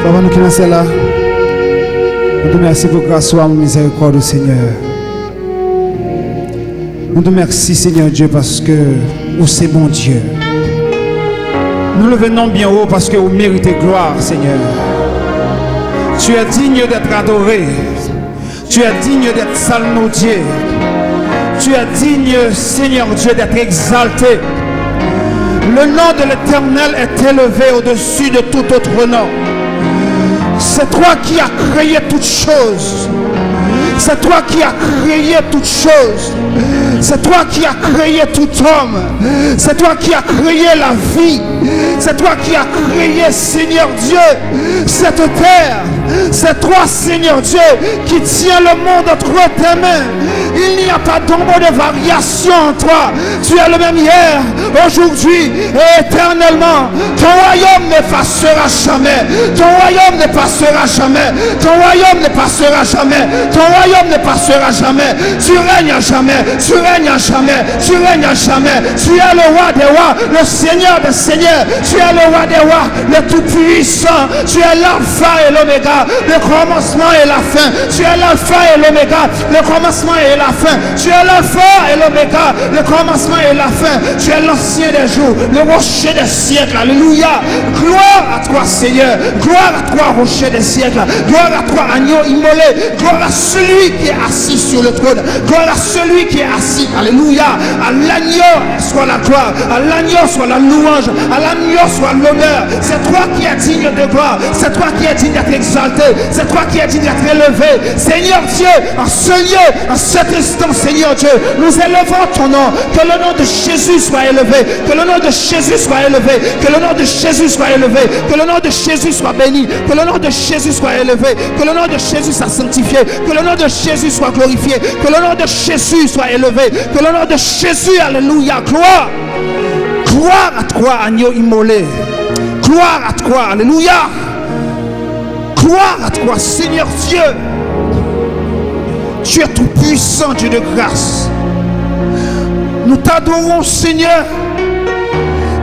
Papa, nous qui sommes là, nous te remercions pour grâce et miséricorde, Seigneur. Nous te remercions, Seigneur Dieu, parce que vous c'est bon Dieu. Nous le venons bien haut parce que vous méritez gloire, Seigneur. Tu es digne d'être adoré. Tu es digne d'être salmodié. Tu es digne, Seigneur Dieu, d'être exalté. Le nom de l'Éternel est élevé au-dessus de tout autre nom. C'est toi qui as créé toutes choses. C'est toi qui as créé toutes choses. C'est toi qui as créé tout homme. C'est toi qui as créé la vie. C'est toi qui as créé, Seigneur Dieu, cette terre. C'est toi, Seigneur Dieu, qui tiens le monde entre tes mains. Il n'y a pas d'ombre de variation en toi. Tu es le même hier, aujourd'hui et éternellement. Ton royaume ne passera jamais. Ton royaume ne passera jamais. Ton royaume ne passera jamais. Ton royaume ne passera jamais. Tu règnes à jamais. Tu règnes à jamais. Tu règnes à jamais. Tu es le roi des rois, le Seigneur des seigneurs. Tu es le roi des rois, le tout-puissant. Tu es l'alpha et l'oméga, le commencement et la fin. Tu es l'alpha et l'oméga, le commencement et la fin. Tu es l'alpha et l'oméga, le commencement et la fin. Tu es l'ancien des jours, le rocher des siècles. Alléluia. Gloire à toi, Seigneur. Gloire à toi, rocher des siècles. Gloire à toi, agneau immolé. Gloire à celui qui est assis sur le trône. Gloire à celui qui est assis. Alléluia. À l'agneau soit la gloire. À l'agneau soit la louange. À l'agneau soit l'honneur. C'est toi qui es digne de gloire. C'est toi qui es digne d'être exalté. C'est toi qui es digne d'être élevé. Seigneur Dieu, en ce lieu, en cet instant, Seigneur Dieu, nous élevons ton nom. Que le nom de Jésus soit élevé. Que le nom de Jésus soit élevé. Que le nom de Jésus soit élevé. Que le nom de Jésus soit béni. Que le nom de Jésus soit élevé. Que le nom de Jésus soit sanctifié. Que le nom de Jésus soit glorifié. Que le nom de Jésus soit élevé. Que le nom de Jésus, alléluia, gloire. Gloire à toi, agneau immolé. Gloire à toi, alléluia. Gloire à toi, Seigneur Dieu. Tu es tout puissant, Dieu de grâce. Nous t'adorons, Seigneur,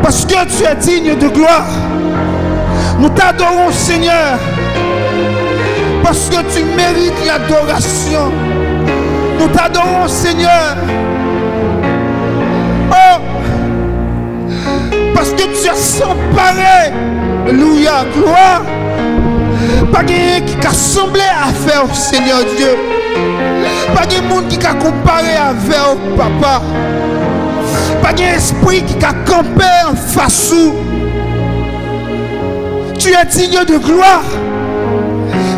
parce que tu es digne de gloire. Nous t'adorons, Seigneur, parce que tu mérites l'adoration. Nous t'adorons, Seigneur. Oh, parce que tu as s'emparé. Alléluia, gloire. Pas quelqu'un qui a semblé à faire, Seigneur Dieu. Pas de monde qui a comparé avec papa. Pas d'esprit qui a campé en face. Tu es digne de gloire.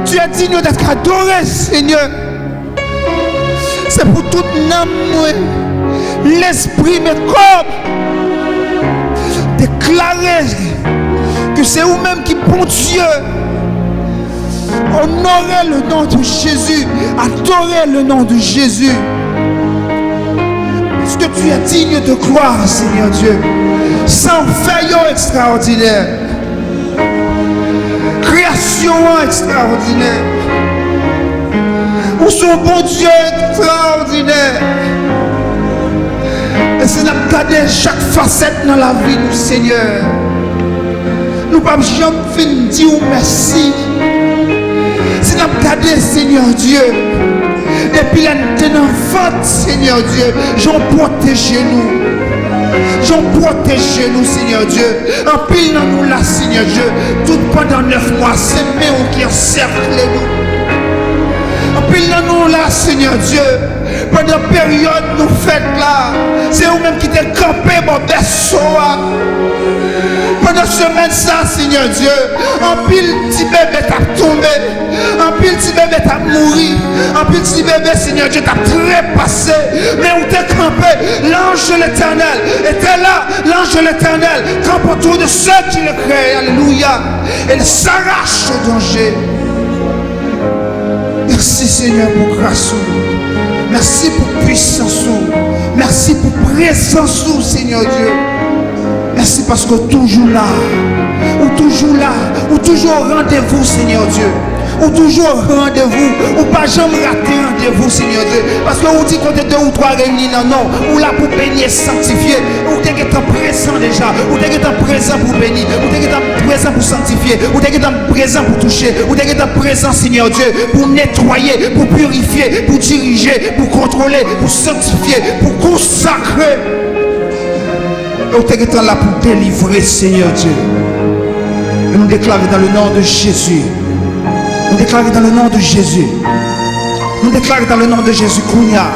Tu es digne d'être adoré, Seigneur. C'est pour toute âme, l'esprit, mes corps, déclarer que c'est vous-même qui, bon Dieu, honorez le nom de Jésus, adorez le nom de Jésus. Parce que tu es digne de gloire, Seigneur Dieu. Sans faillot extraordinaire. Création extraordinaire. Ou son bon Dieu extraordinaire. Et c'est nous garder chaque facette dans la vie, nous, Seigneur. Nous ne pouvons jamais dire merci. Si nous regardons, Seigneur Dieu, depuis la enfant, Seigneur Dieu, j'en protège nous. J'en protège nous, Seigneur Dieu. En pile dans nous là, Seigneur Dieu, tout pendant 9 mois, c'est nous qui encerclent nous. En pile dans nous là, Seigneur Dieu, pendant la période nous faites là, c'est vous-même qui t'es campé, mon berceau. Pendant semaine ça, Seigneur Dieu, en pile petit bébé t'a tombé, en pile petit bébé t'a mouru, en pile petit bébé, Seigneur Dieu, t'a trépassé, mais où t'es campé, l'ange de l'Éternel était là, l'ange de l'Éternel campe autour de ceux qui le créent, alléluia, et il s'arrache au danger. Merci Seigneur pour grâce, merci pour puissance, merci pour présence, Seigneur Dieu. Merci parce que toujours là, ou toujours au rendez-vous, Seigneur Dieu. ou toujours rendez-vous, ou pas jamais rater rendez-vous, Seigneur Dieu. Parce que vous dites qu'on est 2 ou 3 réunis, non, ou là pour bénir, sanctifier, ou t'es présent déjà, ou t'es présent pour bénir, ou t'es présent pour sanctifier, ou t'es présent pour toucher, ou t'es présent, Seigneur Dieu, pour nettoyer, pour purifier, pour diriger, pour contrôler, pour sanctifier, pour consacrer. Et vous êtes là pour délivrer, Seigneur Dieu. Et nous déclarons dans le nom de Jésus. Nous déclarons dans le nom de Jésus. Nous déclarons dans le nom de Jésus, Kounia.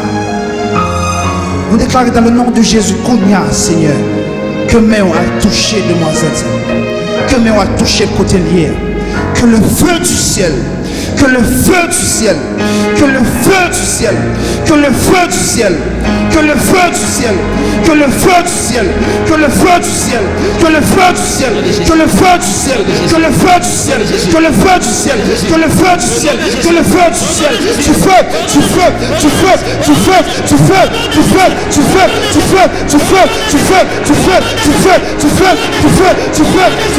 Nous déclarons dans le nom de Jésus, Kounia, Seigneur, que main a touché demoiselle, que main a touché le côté lié, que le feu du ciel, que le feu du ciel, que le feu du ciel, que le feu du ciel, que le feu du ciel, que le feu du ciel, que le feu du ciel, que le feu du ciel, que le feu du ciel, que le feu du ciel, que le feu du ciel, que le feu du ciel, que le feu du ciel, du feu, du feu, du feu, du feu, du feu, du feu, du feu, du feu, du feu, du feu, du feu, du feu, du feu, du feu, du feu, du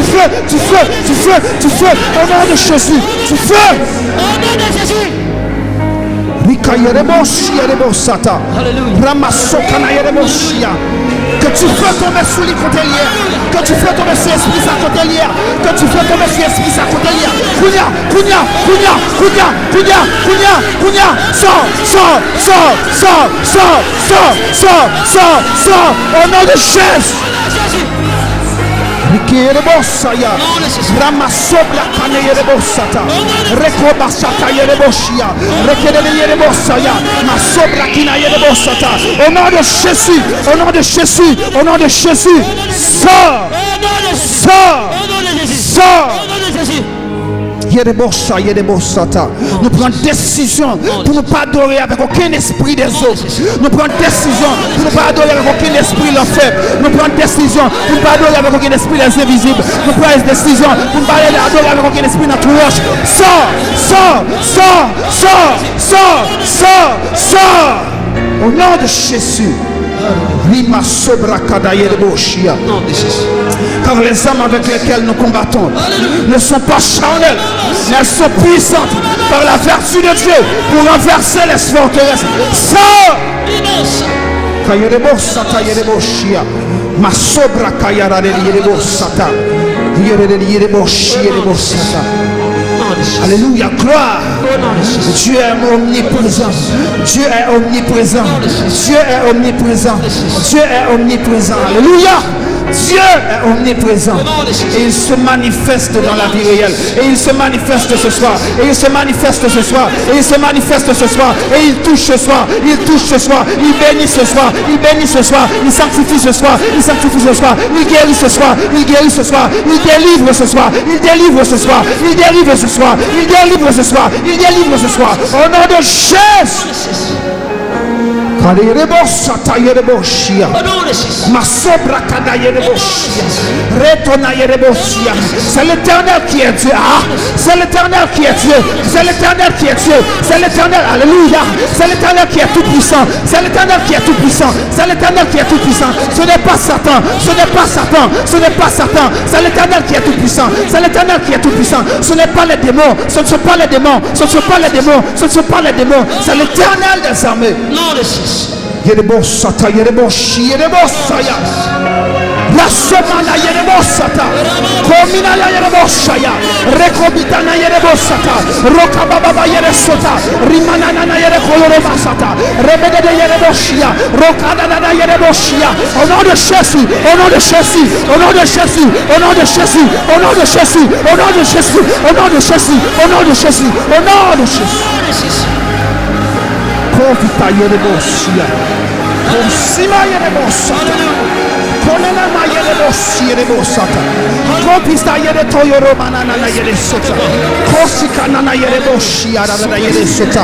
feu, du feu, du feu, du feu, au nom de Jésus, du feu. Au nom de Jésus. Que tu fais tomber sous les côtelières, que tu fais tomber sur l'esprit sa côtelière, que tu fais tomber sur l'esprit sa côtelière. Kounia, Kounia, Kounia, Kounia, Kounia, Kounia, Kounia, sors, au nom de Jésus. Rikerebossaya, Ramasobla Kaneyerebosata, Rekobasata Yereboshia, Rekerebossaya, Masobla Kinayerebosata. Au nom de Jésus, au nom de Jésus, au nom de Jésus, sors, sors, sors. Nous prenons décision pour ne pas adorer avec aucun esprit des autres. Nous prenons décision pour ne pas adorer avec aucun esprit l'enfer. Nous prenons décision pour ne pas adorer avec aucun esprit des invisibles. Nous prenons décision pour ne pas adorer avec aucun esprit notre roche. Sors, sors, sors, sors, sors, sors, sors. Au nom de Jésus. Car les âmes avec lesquelles nous combattons ne sont pas charnelles, mais elles sont puissantes par la vertu de Dieu pour renverser les forteresses. Sors! Alléluia, gloire. Dieu est omniprésent. Dieu est omniprésent. Dieu est omniprésent. Dieu est omniprésent. Alléluia. Dieu est omniprésent et il se manifeste dans la vie réelle et il se manifeste ce soir et il se manifeste ce soir et il se manifeste ce soir et il touche ce soir, il touche ce soir, il bénit ce soir, il bénit ce soir, il sanctifie ce soir, il sanctifie ce soir, il guérit ce soir, il guérit ce soir, il délivre ce soir, il délivre ce soir, il délivre ce soir, il délivre ce soir, il délivre ce soir au nom de Jésus. C'est l'Éternel qui est Dieu. C'est l'Éternel qui est Dieu. C'est l'Éternel qui est Dieu. C'est l'Éternel. Alléluia. C'est l'Éternel qui est tout puissant. C'est l'Éternel qui est tout puissant. C'est l'Éternel qui est tout puissant. Ce n'est pas Satan. Ce n'est pas Satan. Ce n'est pas Satan. C'est l'Éternel qui est tout puissant. C'est l'Éternel qui est tout puissant. Ce n'est pas les démons. Ce ne sont pas les démons. Ce ne sont pas les démons. Ce ne sont pas les démons. C'est l'Éternel des armées. Yerebosata, Yereboshi, Yerebosaya. La semana Yerebosata. Komina Yerebosaya. Rekobitana Yerebosata. Rokababa Yeresota. Rimanana Yerekolorobasata. Rebede de Yereboshia. Rokadana Yereboshia. Au nom de Jésus, au nom de Jésus, au nom de Jésus, au nom de Jésus, au nom de Jésus, au nom de Jésus, au nom de Jésus, au nom de Jésus, au nom de Jésus. Profita Yereboshia. Sima Yerebosata. Konena Yerebosha Yerebosata. Kopista Yeretoyo Manana Yeresota. Kosikana Yereboshia Yeresota.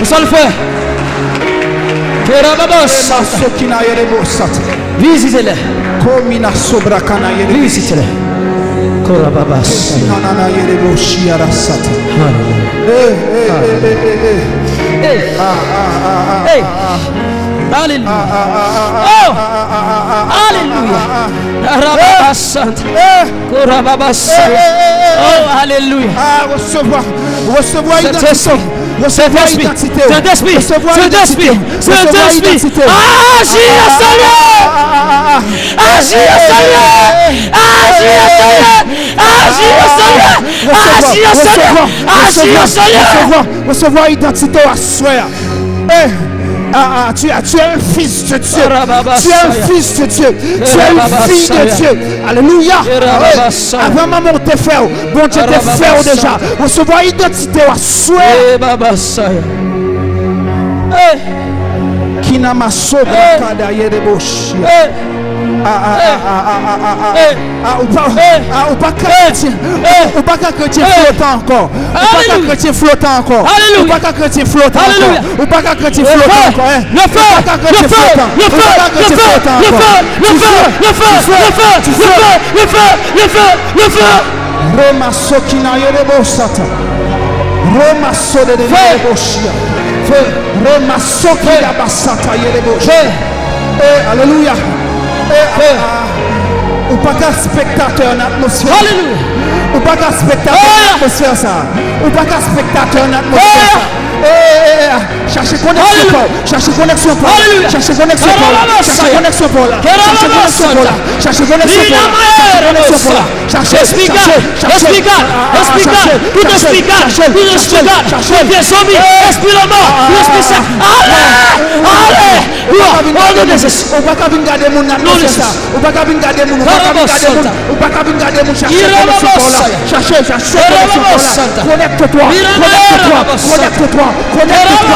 Où ça le fait? Visitez-les. Visitez-les. Alléluia. Oh! Alléluia. Oh, alléluia. Recevoir identité. Recevoir identité. Saint-Esprit. Recevoir identité. Saint-Esprit. Agis au Seigneur. Agis au Seigneur. Agis au Seigneur. Agis au Seigneur. Agis au Seigneur. Agis au Seigneur. Recevoir identité à soi. Tu es un fils de Dieu. Tu es un fils de Dieu. Tu es une fille de Dieu. Alléluia. Avant maman te fait, bon Dieu te fait déjà. Recevoir identité à soi. Qui Kina masobra kada yereboshia. Ou pas chrétien flottant encore. Ou pas chrétien flottant encore. Ou pas chrétien flottant encore. Ou pas chrétien flottant encore. Le feu, le feu, le feu, le feu, le feu, le feu, le feu, le feu, le feu, le feu, le feu. Roma sokina yerebosata. Roma sode de yereboshia. Roma sokina basata yereboshia. Alléluia. Ou pas qu'un spectateur en atmosphère. Ou pas qu'un spectateur en atmosphère ça. Ou pas qu'un spectateur en atmosphère. Cherchez connexion Paul. Cherchez connexion Paul. Cherchez connexion Paul. Cherchez connexion Paul. Cherchez connexion Paul. Cherchez connexion Paul. Cherchez explicar. Tout explicar. Des zombies. Esprit la mort. Esprit ça. Allez. Ou pas qu'à garder mon atmosphère. Ou pas qu'à garder mon. Ou pas qu'à garder mon. Cherchez connexion Paul. Connecte-toi. Connecte-toi. Connecte-toi.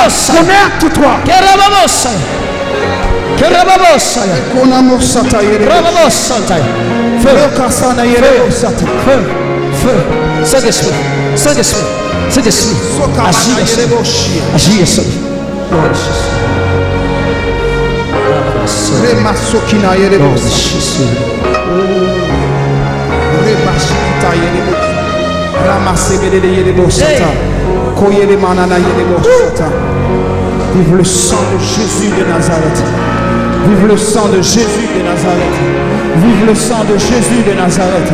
Vive le sang de Jésus de Nazareth. Vive le sang de Jésus de Nazareth. Vive le sang de Jésus de Nazareth.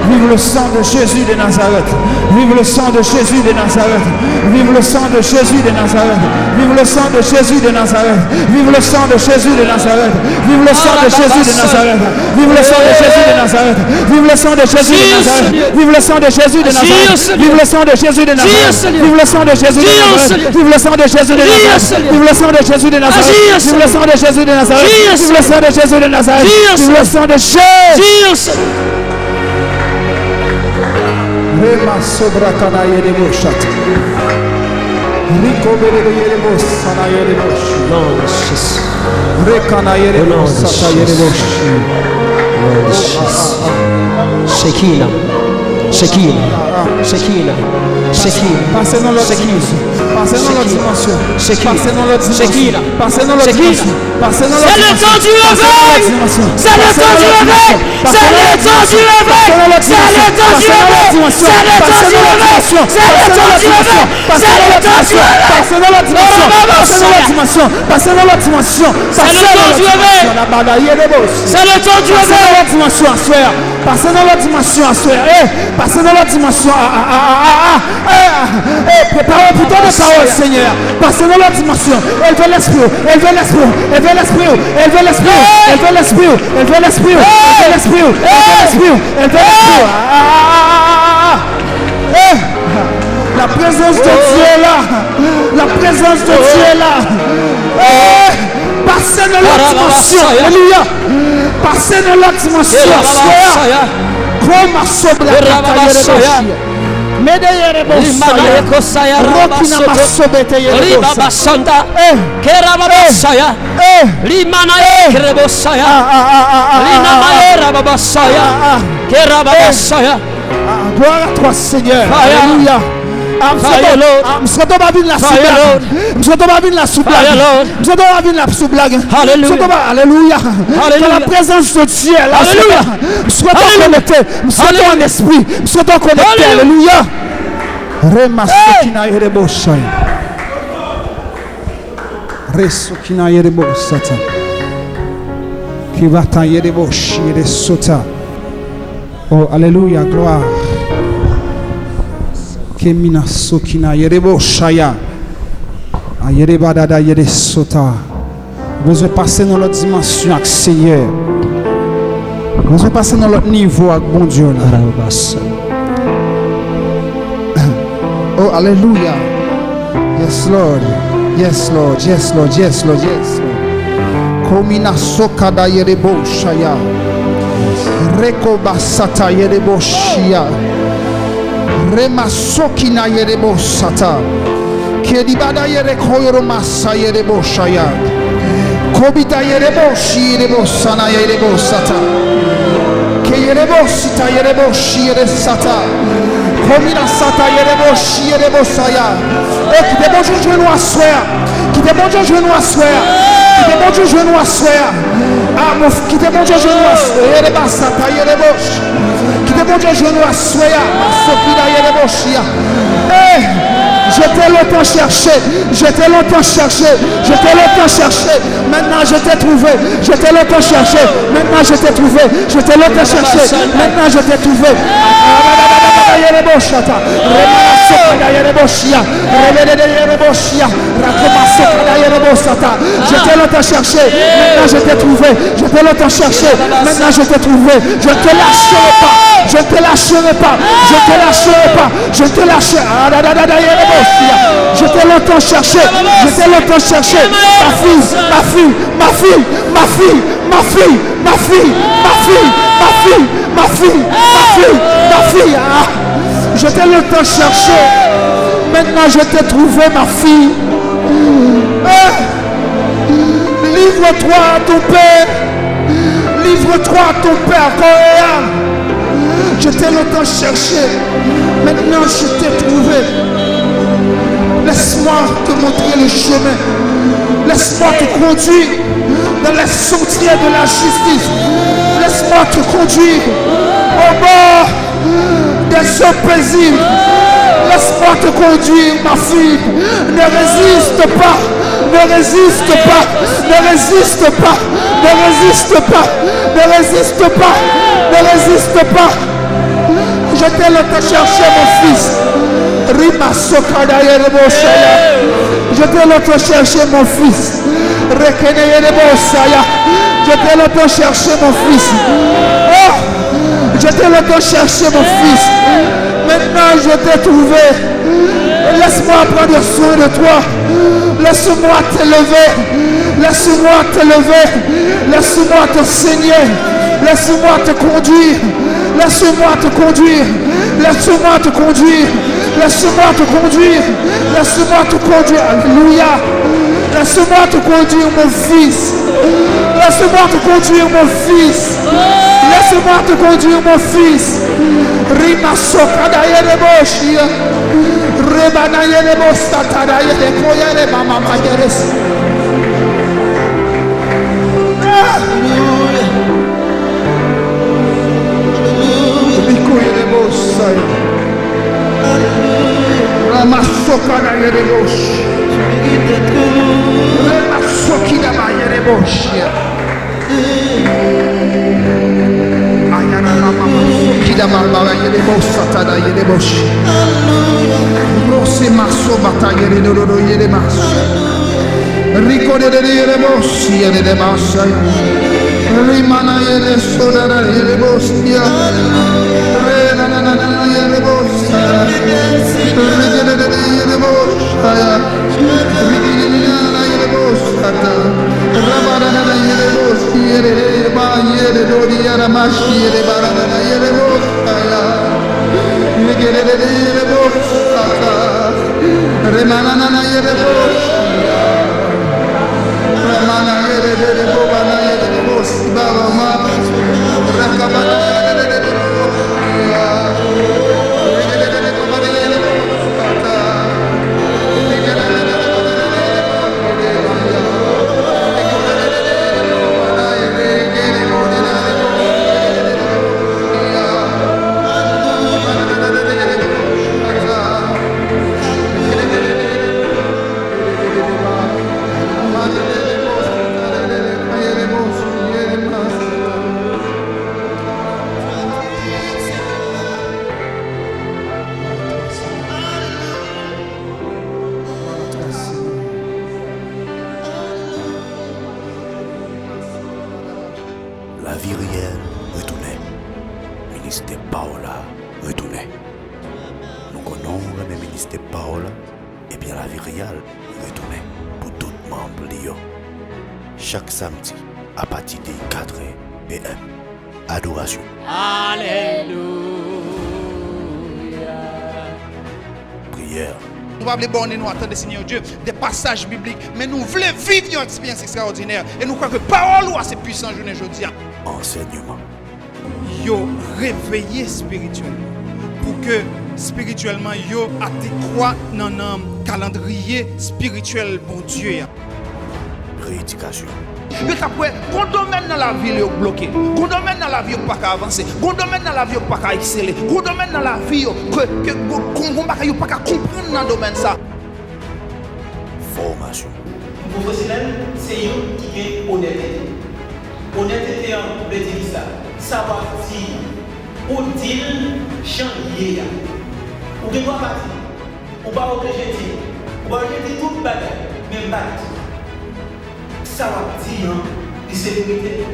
Vive le sang de Jésus de Nazareth. Vive le sang de Jésus de Nazareth. Vive le sang de Jésus de Nazareth. Vive le sang de Jésus de Nazareth. Vive le sang de Jésus de Nazareth. Vive le sang de Jésus de Nazareth. Vive le sang de Jésus de Nazareth. Vive le sang de Jésus de Nazareth. Vive le sang de Jésus de Nazareth. Vive le sang de Jésus de Nazareth. Vive le sang de Jésus de Nazareth. Vive le sang de Jésus de Nazareth. Vive le sang de Jésus de Nazareth. Vive le sang de Jésus de Nazareth. Vive le sang de Jésus de Nazareth. Vive le sang de Jésus. Rema sobra kana yere boshat. Rico bere yere bosana yere bosh. Lord Jesus. Rekana yere bosata yere bosh. Lord Jesus. Shekinah. Shekinah. Shekinah. Shekinah. Passez dans l'autre dimension. Passez dans l'autre dimension. Passez dans l'autre dimension. Passez dans l'autre dimension. Passez dans l'autre dimension. C'est le temps du réveil. C'est le temps du réveil. C'est le temps du réveil. C'est le temps du réveil. C'est le temps du réveil. C'est le temps du réveil. C'est le temps du réveil. Passez dans l'autre dimension. Passez dans l'autre dimension. Passez dans l'autre dimension. C'est le temps du réveil. C'est le temps du réveil. Passez dans l'autre dimension à soir. Passez dans l'autre dimension à soir. Passez dans l'autre dimension préparez pour ton parole, Seigneur. Passez dans l'autre dimension. Elle veut l'esprit. Elle veut l'esprit. Elle veut l'esprit. Elle veut l'esprit. Elle veut l'esprit. Elle veut l'esprit. Elle veut l'esprit. Elle veut l'esprit. La présence de Dieu est là. La présence de Dieu est là. Passez dans l'autre dimension. Alléluia. Passez dans l'autre dimension. Comme à sobre Medeyere bosaya, Rokina masobete yere bosaya, Kerabasaya, Limana Kerebosaya, Limana Rabasaya, Kerabasaya. Gloire à toi, Seigneur. Alléluia. Alléluia. La présence de Dieu est là. Sois connecté. Sois en esprit. Sois connecté. Alléluia. Remasokina yerebosaya. Resokina yerebosata. Kivata yereboshi yeresota. Oh, alléluia, gloire. Kemina sokina yerebo shaya. Ayereba dada yere sota. Vous allez passer dans l'autre dimension avec Seigneur. Vous allez passer dans l'autre niveau avec bon Dieu. Oh, alléluia. Yes, Lord. Yes, Lord. Yes, Lord. Yes, Lord. Yes, Lord. Komina sokada yerebo shaya. Reko basata yerebo shia. Rema sokina yerebo sata. Kedibada yere koyoro masa yerebo shaya. Kobita yerebo shi yerebo sana yerebo sata. Ke yerebo sita yerebo shi yere sata. Komina sata yerebo shi yerebo saya. Et qui te bonjour je nous assoya. Qui te bonjour je nous assoya. Qui te bonjour je nous assoya. Ah mon qui te bonjour je nous assoya. Yereba sata yerebo. Qui te bonjour je nous assoya. Sokida yerebo shia. Eh je t'ai longtemps cherché, je t'ai longtemps cherché, je t'ai longtemps cherché, maintenant je t'ai trouvé, je t'ai longtemps cherché, maintenant je t'ai trouvé, je t'ai longtemps cherché, maintenant je t'ai trouvé. Je t'ai longtemps cherché, maintenant je t'ai trouvé, je t'ai longtemps cherché, maintenant je t'ai trouvé, je ne te lâcherai pas, je ne te lâcherai pas, je ne te lâcherai pas, je ne te lâcherai. Je t'ai longtemps cherché, je t'ai longtemps cherché, ma fille, ma fille, ma fille, ma fille, ma fille, ma fille, ma fille, ma fille, ma fille, ma fille, ma fille, ah, je t'ai longtemps cherché, maintenant je t'ai trouvé ma fille. Livre-toi à ton Père, livre-toi à ton Père, Coréen. Je t'ai longtemps cherché, maintenant je t'ai trouvé. Laisse-moi te montrer le chemin. Laisse-moi te conduire dans les sentiers de la justice. Laisse-moi te conduire au bord des eaux paisibles. Laisse-moi te conduire, ma fille. Ne résiste pas. Ne résiste pas. Ne résiste pas. Ne résiste pas. Ne résiste pas. Ne résiste pas. Je t'ai longtemps cherché, mon fils. Rima Sokada Yerebo Saya. Je t'ai longtemps cherché, mon fils. Rekene Yerebo Saya. Je t'ai longtemps cherché, mon fils. Oh, je t'ai longtemps cherché, mon fils. Maintenant, je t'ai trouvé. Laisse-moi prendre soin de toi. Laisse-moi t'élever. Laisse-moi t'élever. Laisse-moi t'enseigner. Laisse-moi te conduire. Laisse-moi te conduire. Laisse-moi te conduire. Laisse-moi te conduire. Laisse-moi te conduire. Alléluia. Laisse-moi te conduire, mon fils. Laisse-moi te conduire, mon fils. Laisse-moi te conduire, mon fils. Rima sokada yereboshia. Rebana yerebostata yerekoya rebama mayeres. Ramasokada yerebosh. Remasokida ba yerebosh. Ayana mama sokida ba yerebosh satada yerebosh. Rose maso bata yeredo yeremas. Rico de yerebosh yeremas. Rimana yeresoda yerebosh. La vie réelle retournait. Ministre Paola retournait. Nous connaissons le ministre Paola, et bien la vie réelle retournait pour tout membres de chaque samedi à partir des 4 p.m. Adoration. Alléluia. Prière. pas borner nous attendre, Seigneur Dieu, des passages bibliques, mais nous voulons vivre une expérience extraordinaire. Et nous croyons que parole ou assez puissant journée aujourd'hui. Enseignement. Yo réveillé spirituellement. Pour que spirituellement, yo adéquat dans un calendrier spirituel, bon Dieu. Rééducation. Mais après, un domaine dans la vie est bloqué, un domaine dans la vie n'est pas avancer, un domaine dans la vie n'est pas exceller, un domaine dans la vie que qu'on pas comprendre dans le domaine ça. Formation. Professionnel, c'est eux qui est honnêteté. Honnêteté en veut dire ça. Savoir dire, ou dire, changer. Ou ne pas partir, ou pas rejeter, ou pas rejeter toute bagarre, même battre. Savoir dire, c'est vérité.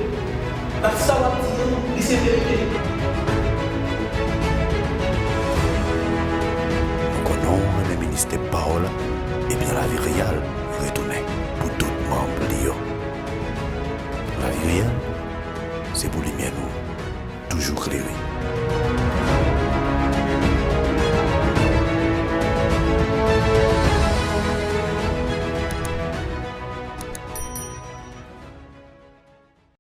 Savoir dire, c'est vérité. Nous connaissons le ministère de parole et bien la vie réelle retournée pour tout membre de l'IO. La vie réelle, c'est pour les miens, toujours clairé.